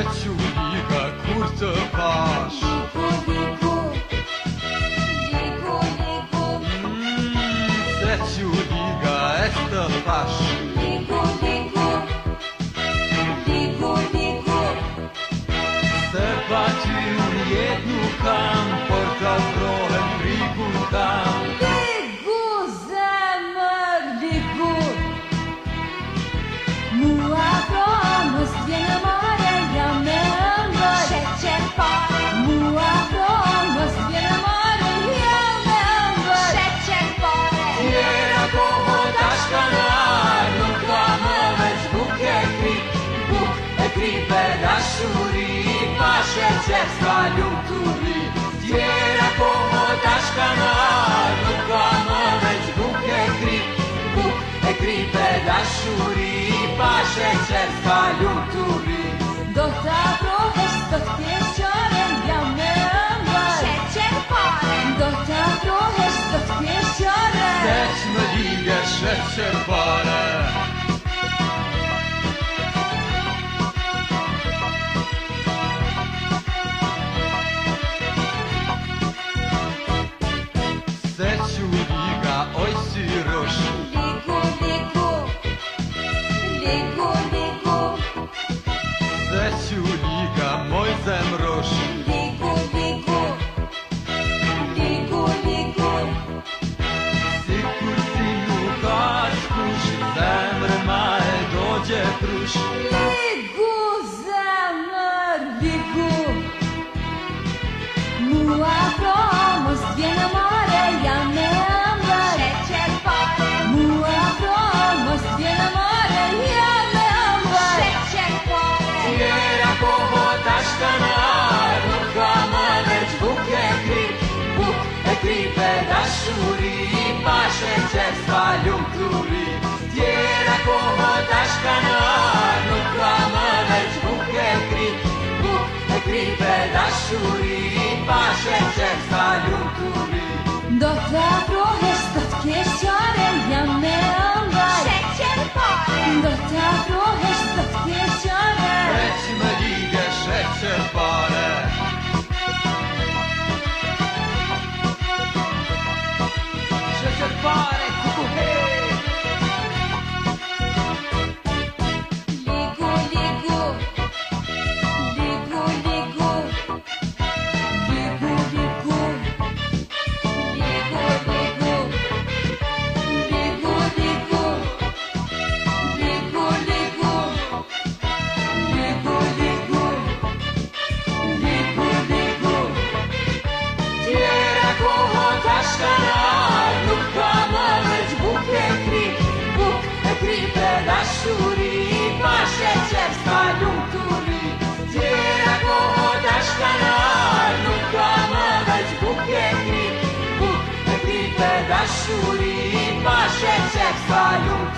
që liga kur të pash. Ligu, ligu, ligu, ligu. Se që liga e të pash. Ligu, ligu, ligu, ligu. Se pa ty unë jetë nuk kam, por të afrohem ligun kam. Ligu, zemër, ligu. Mua afrohem, mos t'vjen mare, jam me ëmbël. Sheqer pare. Mua afrohem, mos t'vjen mare, jam me ëmbël. Sheqer pare. Tjera koho tash kanar, nuk ka më veç buk e krip. Buk e krip e dashuri, pa sheqer s'ka lumturi. Tjera koho tash kanar, nuk ka më veç buk e krip. Buk e krip e dashuri, pa sheqer s'ka lumturi. Do t'afrohesh, do t'kesh qare, jam me ëmbël. Sheqer pare. Do t'afrohesh, do t'kesh qare. Se që më ligë sheqer pare. Se që liga oj si rosh. Ligu, ligu, ligu, ligu. Se që liga moj zemrosh. Ligu, ligu, ligu, ligu. Si kur ti nuk ka shkush, zemrë ma e do gjeprush. Ligu, zemër, ligu. Mua afrohem, mos t'vjen mare, jam me ëmbël. Sheqer pare. Mua afrohem, mos t'vjen mare, jam me ëmbël. Sheqer pare. Tjera koho tash kanar, nuk ka më veç buk e krip. Buk e krip e dashuri, pa sheqer s'ka lumturi. Tjera koho tash kanar, nuk ka më veç buk e krip. Buk e krip e dashuri, pa sheqer s'ka lumturi. Do t'afrohesh, do t'kesh qare, jam me ëmbël. Sheqer pare. Do t'afrohesh, do t'kesh qare. Veç më ligë sheqer pare. Sheqer pare, kuku he. Ligu, ligu, ligu, ligu. Ligu, ligu, ligu, ligu. Ligu, ligu, ligu, ligu. Ligu, ligu, ligu, ligu. Tjera koho tash kanar, nuk ka më veç buk e krip. Buk e krip e dashuri, pa sheqer s'ka lumturi. Tjera koho tash kanar, nuk ka më veç buk e krip. Buk e krip e dashuri, pa sheqer s'ka lumturi.